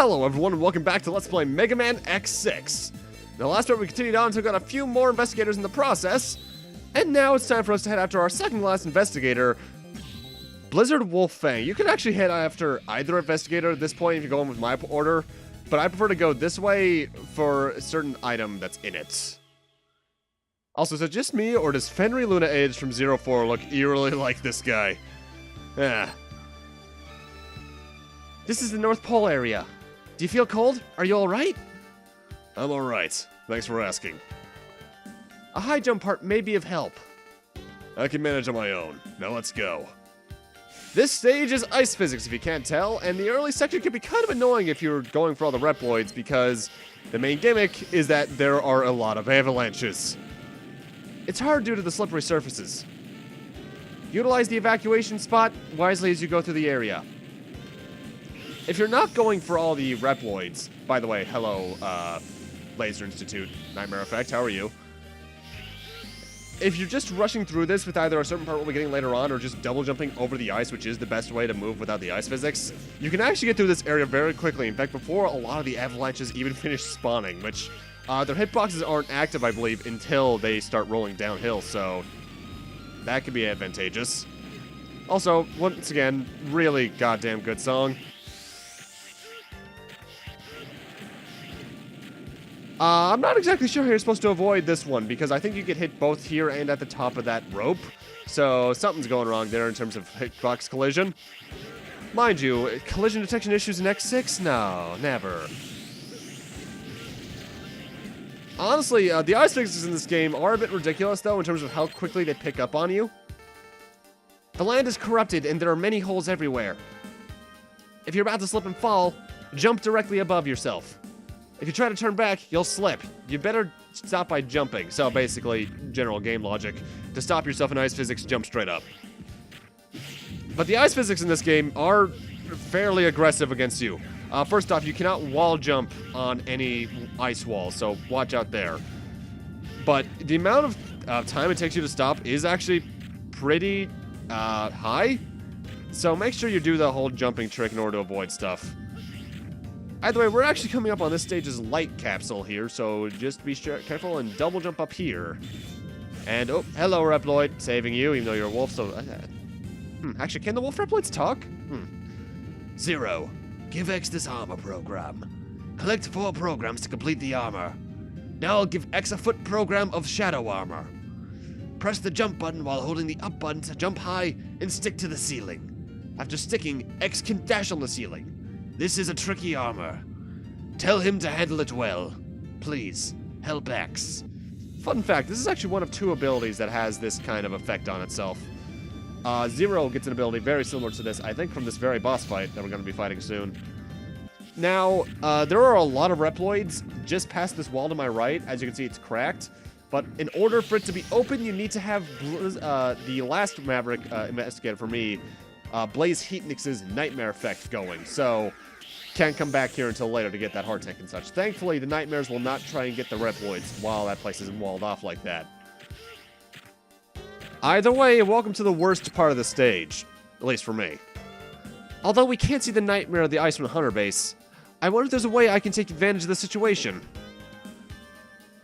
Hello everyone and welcome back to Let's Play Megaman X6. Now last part we continued on, took out a few more investigators in the process, and now it's time for us to head after our second last investigator, Blizzard Wolfang. You can actually head after either investigator at this point if you're going with my order, but I prefer to go this way for a certain item that's in it. Also, is it just me, or does Fenry Luna Age from 04 look eerily like this guy? This is the North Pole area. Do you feel cold? Are you alright? I'm alright. Thanks for asking. A high jump part may be of help. I can manage on my own. Now let's go. This stage is ice physics if you can't tell, and the early section can be kind of annoying if you're going for all the Reploids because the main gimmick is that there are a lot of avalanches. It's hard due to the slippery surfaces. Utilize the evacuation spot wisely as you go through the area. If you're not going for all the Reploids, by the way, hello, Laser Institute, Nightmare Effect, how are you? If you're just rushing through this with either a certain part we'll be getting later on or just double jumping over the ice, which is the best way to move without the ice physics, you can actually get through this area very quickly. In fact, before a lot of the avalanches even finish spawning, which their hitboxes aren't active, I believe, until they start rolling downhill, so that could be advantageous. Also, once again, really goddamn good song. I'm not exactly sure how you're supposed to avoid this one, because I think you get hit both here and at the top of that rope. So something's going wrong there in terms of hitbox collision. Mind you, collision detection issues in X6? No, never. Honestly, the ice physics in this game are a bit ridiculous, though, in terms of how quickly they pick up on you. The land is corrupted, and there are many holes everywhere. If you're about to slip and fall, jump directly above yourself. If you try to turn back, you'll slip. You better stop by jumping. So basically, general game logic. To stop yourself in ice physics, jump straight up. But the ice physics in this game are fairly aggressive against you. First off, you cannot wall jump on any ice wall, so watch out there. But the amount of time it takes you to stop is actually pretty high. So make sure you do the whole jumping trick in order to avoid stuff. Either way, we're actually coming up on this stage's light capsule here, so just be careful and double jump up here. And, oh, hello, Reploid. Saving you, even though you're a wolf, so... actually, can the wolf Reploids talk? 0. Give X this armor program. Collect 4 programs to complete the armor. Now I'll give X a foot program of shadow armor. Press the jump button while holding the up button to jump high and stick to the ceiling. After sticking, X can dash on the ceiling. This is a tricky armor. Tell him to handle it well. Please, help X. Fun fact, this is actually one of 2 abilities that has this kind of effect on itself. 0 gets an ability very similar to this, I think from this very boss fight that we're going to be fighting soon. Now, there are a lot of Reploids just past this wall to my right. As you can see, it's cracked. But in order for it to be open, you need to have the last Maverick investigator for me, Blaze Heatnix's Nightmare Effect going, so can't come back here until later to get that heart tank and such. Thankfully, the Nightmares will not try and get the Reploids while that place isn't walled off like that. Either way, welcome to the worst part of the stage, at least for me. Although we can't see the Nightmare of the Iceman Hunter base, I wonder if there's a way I can take advantage of the situation.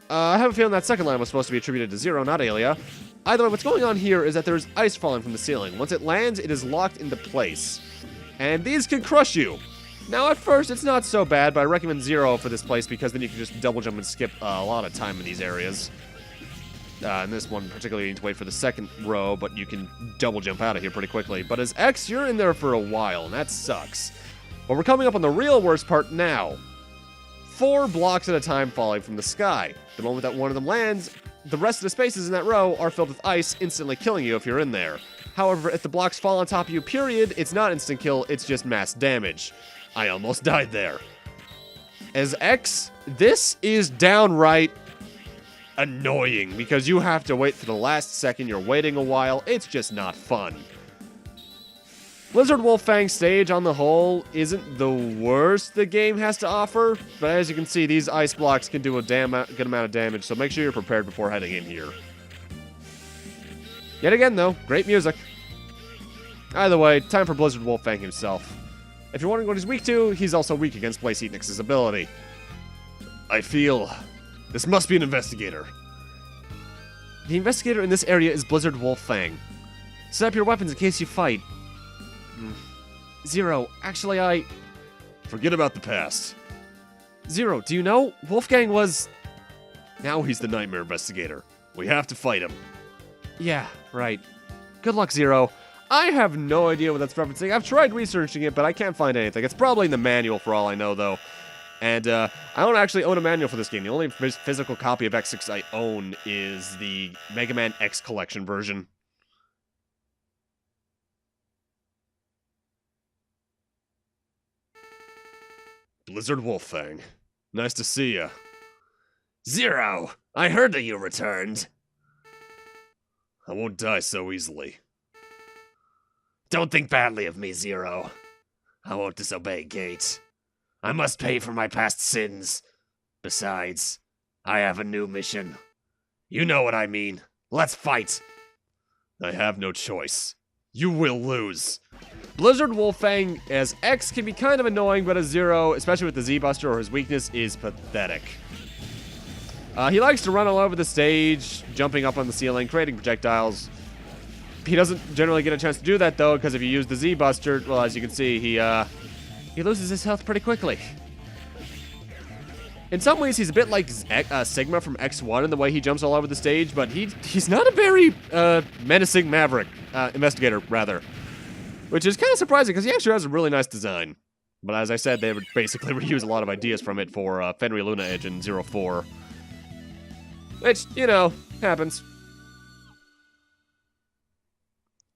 I have a feeling that second line was supposed to be attributed to 0, not Alia. Either way, what's going on here is that there's ice falling from the ceiling. Once it lands, it is locked into place. And these can crush you. Now, at first, it's not so bad, but I recommend 0 for this place because then you can just double jump and skip a lot of time in these areas. In this one, particularly, you need to wait for the second row, but you can double jump out of here pretty quickly. But as X, you're in there for a while, and that sucks. But we're coming up on the real worst part now. 4 blocks at a time falling from the sky. The moment that one of them lands, the rest of the spaces in that row are filled with ice, instantly killing you if you're in there. However, if the blocks fall on top of you, period, it's not instant kill, it's just mass damage. I almost died there. As X, this is downright annoying, because you have to wait for the last second, you're waiting a while, it's just not fun. Blizzard Wolfang stage, on the whole, isn't the worst the game has to offer, but as you can see, these ice blocks can do a good amount of damage, so make sure you're prepared before heading in here. Yet again, though, great music. Either way, time for Blizzard Wolfang himself. If you're wondering what he's weak to, he's also weak against Blaze Heatnik's ability. I feel this must be an investigator. The investigator in this area is Blizzard Wolfang. Set up your weapons in case you fight. Zero, actually I... Forget about the past. Zero, do you know? Wolfgang was... Now he's the Nightmare Investigator. We have to fight him. Yeah, right. Good luck, Zero. I have no idea what that's referencing. I've tried researching it, but I can't find anything. It's probably in the manual for all I know, though. And I don't actually own a manual for this game. The only physical copy of X6 I own is the Megaman X Collection version. Blizzard Wolfang. Nice to see ya. Zero! I heard that you returned. I won't die so easily. Don't think badly of me, Zero. I won't disobey Gate. I must pay for my past sins. Besides, I have a new mission. You know what I mean. Let's fight. I have no choice. You will lose. Blizzard Wolfang as X can be kind of annoying, but as Zero, especially with the Z-Buster or his weakness, is pathetic. He likes to run all over the stage, jumping up on the ceiling, creating projectiles. He doesn't generally get a chance to do that, though, because if you use the Z-Buster, well, as you can see, he loses his health pretty quickly. In some ways, he's a bit like Sigma from X1 in the way he jumps all over the stage, but he's not a very menacing investigator, rather. Which is kind of surprising, because he actually has a really nice design. But as I said, they would basically reuse a lot of ideas from it for Fenrir Luna Edge in 04. Which, you know, happens.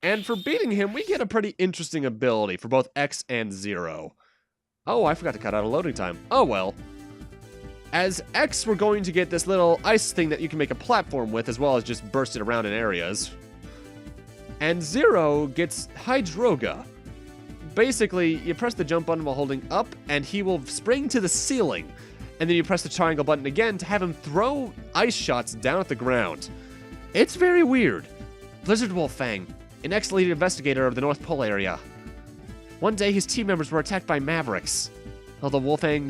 And for beating him, we get a pretty interesting ability for both X and Zero. Oh, I forgot to cut out a loading time. Oh well. As X, we're going to get this little ice thing that you can make a platform with, as well as just burst it around in areas. And Zero gets Hydroga. Basically, you press the jump button while holding up, and he will spring to the ceiling. And then you press the triangle button again to have him throw ice shots down at the ground. It's very weird. Blizzard Wolfang, an ex-lead investigator of the North Pole area. One day, his team members were attacked by Mavericks. Although Wolfang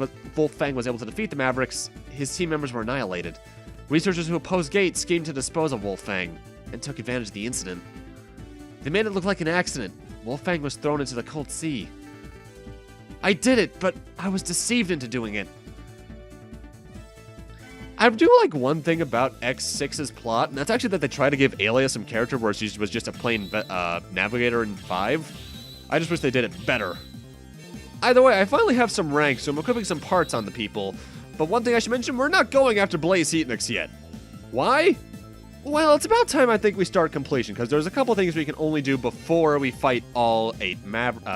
was able to defeat the Mavericks, his team members were annihilated. Researchers who opposed Gate schemed to dispose of Wolfang and took advantage of the incident. They made it look like an accident. Wolfang was thrown into the cold sea. I did it, but I was deceived into doing it. I do like one thing about X6's plot, and that's actually that they try to give Alias some character where she was just a plain navigator in 5. I just wish they did it better. Either way, I finally have some ranks, so I'm equipping some parts on the people. But one thing I should mention, we're not going after Blaze Heatnik's yet. Why? Well, it's about time I think we start completion, because there's a couple things we can only do before we fight all 8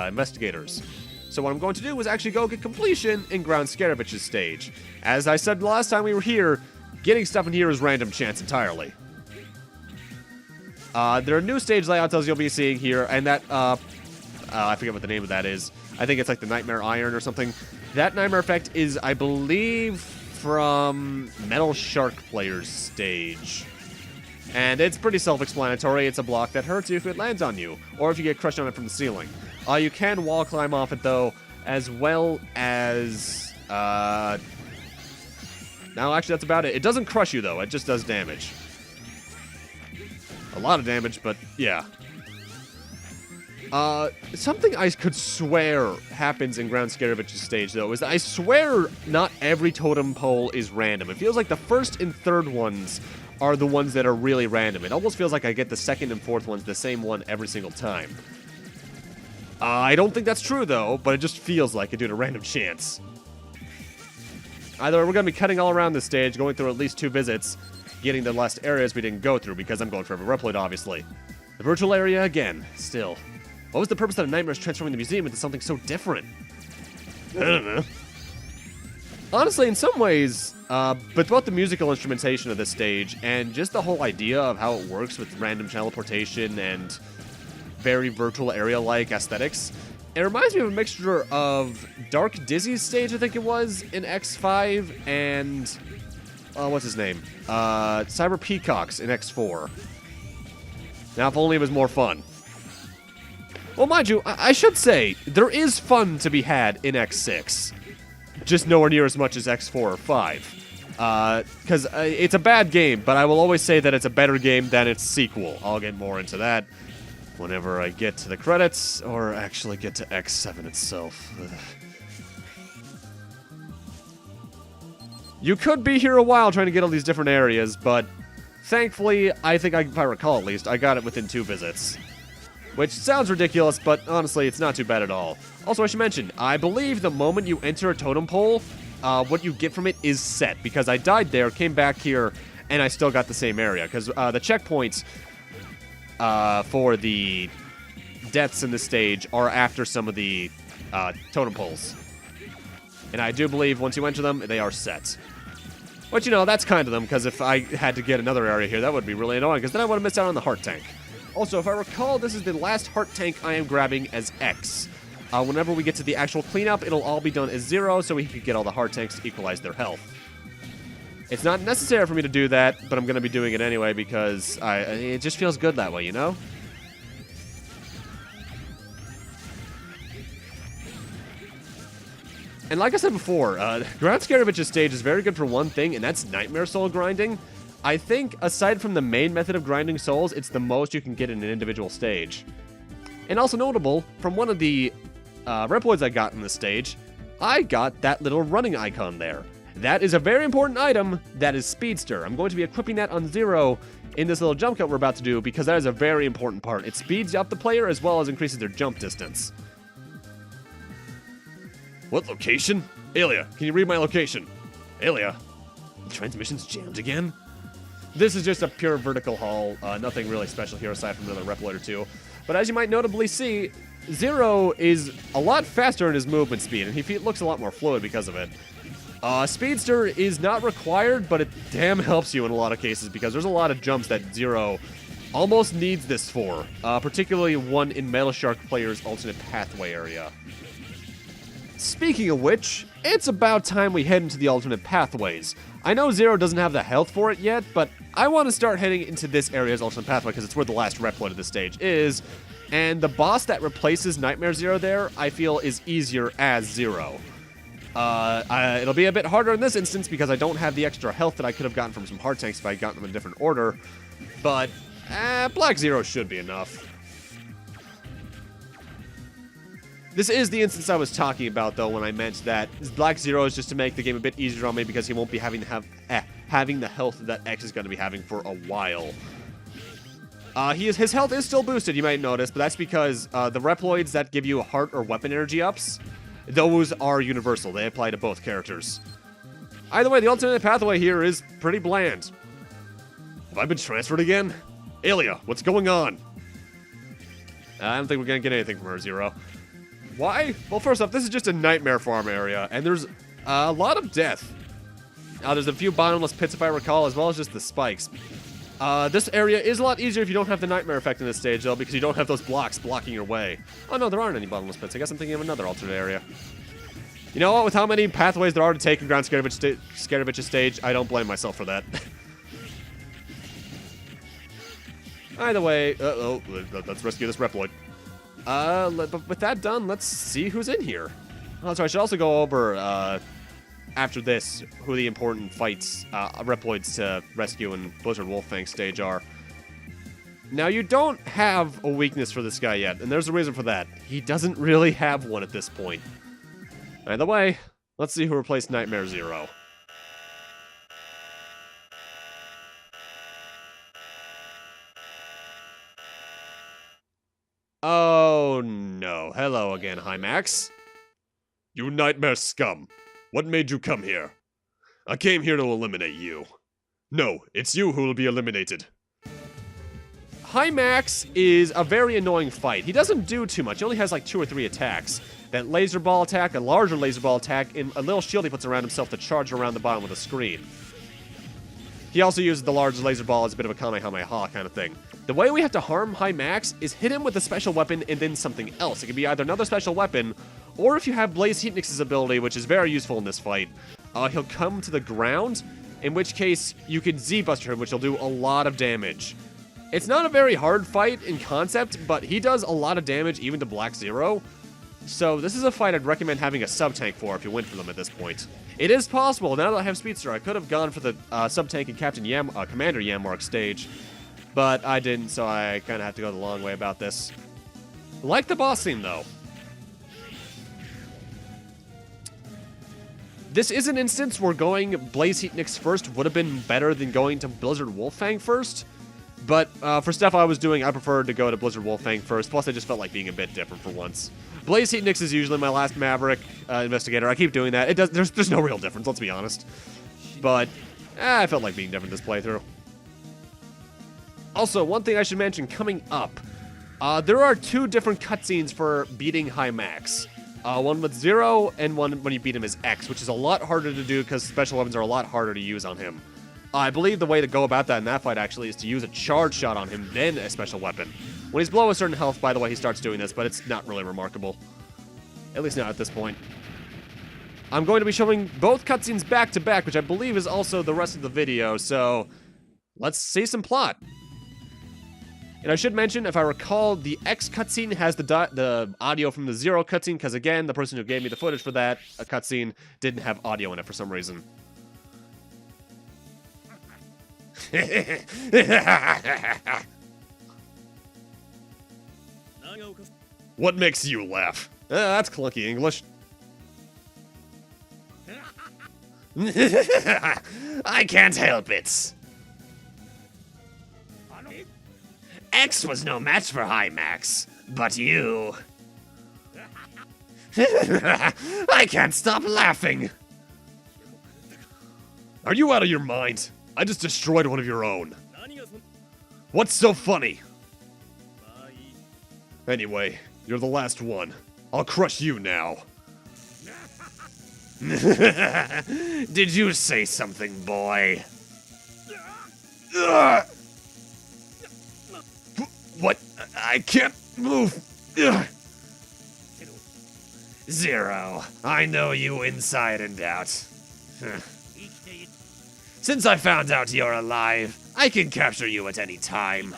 investigators. So what I'm going to do is actually go get completion in Ground Scarevich's stage. As I said last time we were here, getting stuff in here is random chance entirely. There are new stage layouts as you'll be seeing here, and that, I forget what the name of that is. I think it's like the Nightmare Iron or something. That Nightmare effect is, I believe, from Metal Shark Player's stage. And it's pretty self-explanatory. It's a block that hurts you if it lands on you, or if you get crushed on it from the ceiling. You can wall climb off it, though, as well as... No, actually, that's about it. It doesn't crush you, though. It just does damage. A lot of damage, but yeah. Something I could swear happens in Ground Scarevich's stage, though, is that I swear not every totem pole is random. It feels like the first and third ones are the ones that are really random. It almost feels like I get the second and fourth ones the same one every single time. I don't think that's true, though, but it just feels like it due to random chance. Either we're going to be cutting all around this stage, going through at least 2 visits, getting the last areas we didn't go through, because I'm going for every reploid, obviously. The virtual area again, still. What was the purpose of the nightmares transforming the museum into something so different? I don't know. Honestly, in some ways, but both the musical instrumentation of this stage and just the whole idea of how it works with random teleportation and very virtual area-like aesthetics, it reminds me of a mixture of Dark Dizzy's stage, I think it was, in X5, and, what's his name? Cyber Peacock's in X4. Now, if only it was more fun. Well, mind you, I should say, there is fun to be had in X6. Just nowhere near as much as X4 or 5. Because it's a bad game, but I will always say that it's a better game than its sequel. I'll get more into that whenever I get to the credits, or actually get to X7 itself. Ugh. You could be here a while trying to get all these different areas, but thankfully, I think, if I recall at least, I got it within 2 visits. Which sounds ridiculous, but honestly, it's not too bad at all. Also, I should mention, I believe the moment you enter a totem pole, what you get from it is set, because I died there, came back here, and I still got the same area, because the checkpoints for the deaths in this stage are after some of the totem poles. And I do believe once you enter them, they are set. But, you know, that's kind of them, because if I had to get another area here, that would be really annoying, because then I would have missed out on the heart tank. Also, if I recall, this is the last heart tank I am grabbing as X. Whenever we get to the actual cleanup, it'll all be done as 0, so we can get all the heart tanks to equalize their health. It's not necessary for me to do that, but I'm going to be doing it anyway, because it just feels good that way, you know? And like I said before, Ground Scarevich's stage is very good for one thing, and that's Nightmare Soul grinding. I think, aside from the main method of grinding souls, it's the most you can get in an individual stage. And also notable, from one of the Reploids I got in this stage, I got that little running icon there. That is a very important item, that is Speedster. I'm going to be equipping that on 0 in this little jump cut we're about to do, because that is a very important part. It speeds up the player as well as increases their jump distance. What location? Alia, can you read my location? Alia, the transmission's jammed again? This is just a pure vertical haul, nothing really special here aside from another Reploid or 2. But as you might notably see, 0 is a lot faster in his movement speed, and he looks a lot more fluid because of it. Speedster is not required, but it damn helps you in a lot of cases, because there's a lot of jumps that 0 almost needs this for, particularly one in Metal Shark player's alternate pathway area. Speaking of which, it's about time we head into the alternate pathways. I know 0 doesn't have the health for it yet, but I want to start heading into this area's alternate pathway because it's where the last Reploid of this stage is, and the boss that replaces Nightmare 0 there, I feel, is easier as 0. It'll be a bit harder in this instance because I don't have the extra health that I could have gotten from some heart tanks if I had gotten them in a different order, but Black 0 should be enough. This is the instance I was talking about, though, when I meant that Black 0 is just to make the game a bit easier on me because he won't be having the health that X is going to be having for a while. His health is still boosted, you might notice, but that's because the Reploids that give you heart or weapon energy ups, those are universal. They apply to both characters. Either way, the alternate pathway here is pretty bland. Have I been transferred again? Alia, what's going on? I don't think we're going to get anything from her, 0. Why? Well, first off, this is just a nightmare farm area, and there's a lot of death. There's a few bottomless pits, if I recall, as well as just the spikes. This area is a lot easier if you don't have the nightmare effect in this stage, though, because you don't have those blocks blocking your way. Oh, no, there aren't any bottomless pits. I guess I'm thinking of another alternate area. You know what? With how many pathways there are to take in Ground Scarevich's stage, I don't blame myself for that. Either way, let's rescue this Reploid. But with that done, let's see who's in here. Oh, so I should also go over, after this, who the important fights, Reploids to rescue in Blizzard Wolfang stage are. Now, you don't have a weakness for this guy yet, and there's a reason for that. He doesn't really have one at this point. Either way, let's see who replaced Nightmare 0. Oh, no. Hello again, Hymax. You nightmare scum. What made you come here? I came here to eliminate you. No, it's you who will be eliminated. Hymax is a very annoying fight. He doesn't do too much. He only has like 2 or 3 attacks. That laser ball attack, a larger laser ball attack, and a little shield he puts around himself to charge around the bottom of the screen. He also uses the large laser ball as a bit of a Kamehameha kind of thing. The way we have to harm Hymax is hit him with a special weapon and then something else. It can be either another special weapon, or if you have Blaze Heatnix's ability, which is very useful in this fight, he'll come to the ground, in which case you can Z-Buster him, which will do a lot of damage. It's not a very hard fight in concept, but he does a lot of damage even to Black Zero. So this is a fight I'd recommend having a sub-tank for if you went for them at this point. It is possible, now that I have Speedster, I could have gone for the sub-tank and Commander Yammark stage, but I didn't, so I kind of have to go the long way about this. Like the boss theme, though. This is an instance where going Blaze Heat Nyx first would have been better than going to Blizzard Wolfang first. But for stuff I was doing, I preferred to go to Blizzard Wolfang first. Plus, I just felt like being a bit different for once. Blaze Heat Nyx is usually my last Maverick investigator. I keep doing that. There's no real difference, let's be honest. But I felt like being different this playthrough. Also, one thing I should mention coming up. There are 2 different cutscenes for beating High Max. One with Zero and one when you beat him as X, which is a lot harder to do because special weapons are a lot harder to use on him. I believe the way to go about that in that fight actually is to use a charge shot on him, then a special weapon. When he's below a certain health, by the way, he starts doing this, but it's not really remarkable. At least not at this point. I'm going to be showing both cutscenes back to back, which I believe is also the rest of the video, so let's see some plot. And I should mention, if I recall, the X cutscene has the audio from the Zero cutscene, because again, the person who gave me the footage for that cutscene didn't have audio in it for some reason. What makes you laugh? That's clunky English. I can't help it. X was no match for High Max, but you... I can't stop laughing. Are you out of your mind? I just destroyed one of your own. What's so funny? Anyway, you're the last one. I'll crush you now. Did you say something, boy? What? I can't move. Zero, I know you inside and out. Since I found out you're alive, I can capture you at any time.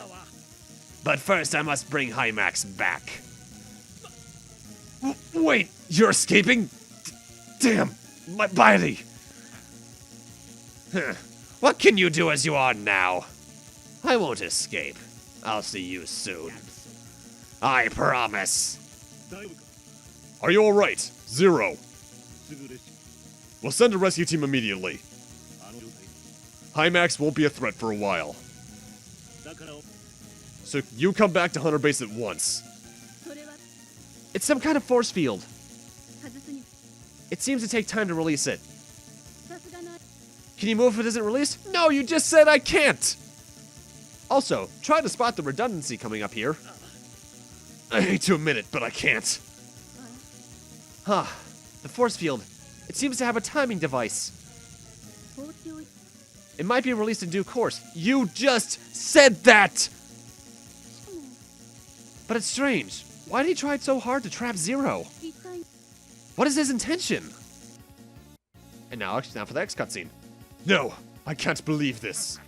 But first I must bring High Max back. Wait, you're escaping? Damn, my body. What can you do as you are now? I won't escape. I'll see you soon. I promise. Are you alright? Zero. We'll send a rescue team immediately. High Max won't be a threat for a while. So you come back to Hunter Base at once. It's some kind of force field. It seems to take time to release it. Can you move if it isn't released? No, you just said I can't! Also, try to spot the redundancy coming up here. I hate to admit it, but I can't. Huh. The force field. It seems to have a timing device. It might be released in due course. You just said that! But it's strange. Why did he try so hard to trap Zero? What is his intention? And now for the X cutscene. No, I can't believe this.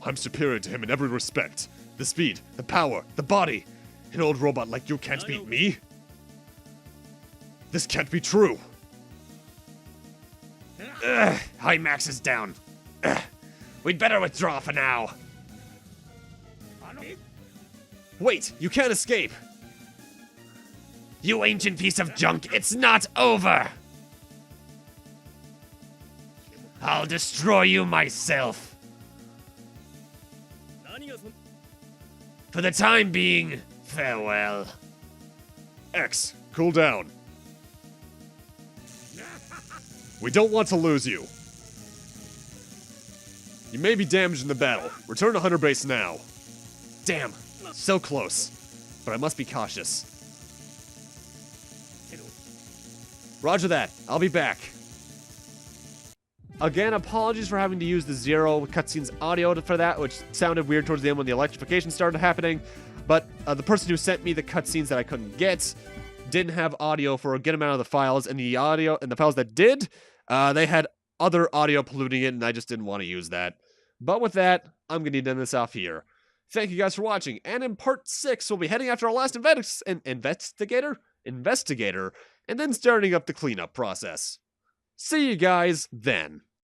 I'm superior to him in every respect. The speed, the power, the body. An old robot like you can't beat me? This can't be true. High Max is down. We'd better withdraw for now. Wait, you can't escape. You ancient piece of junk, it's not over. I'll destroy you myself. For the time being, farewell. X, cool down. We don't want to lose you. You may be damaged in the battle. Return to Hunter Base now. Damn, so close. But I must be cautious. Roger that. I'll be back. Again, apologies for having to use the Zero cutscenes audio for that, which sounded weird towards the end when the electrification started happening. But the person who sent me the cutscenes that I couldn't get didn't have audio for a good amount of the files, and the audio and the files that did, they had other audio polluting it, and I just didn't want to use that. But with that, I'm going to end this off here. Thank you guys for watching, and in part 6, we'll be heading after our last investigator, and then starting up the cleanup process. See you guys then.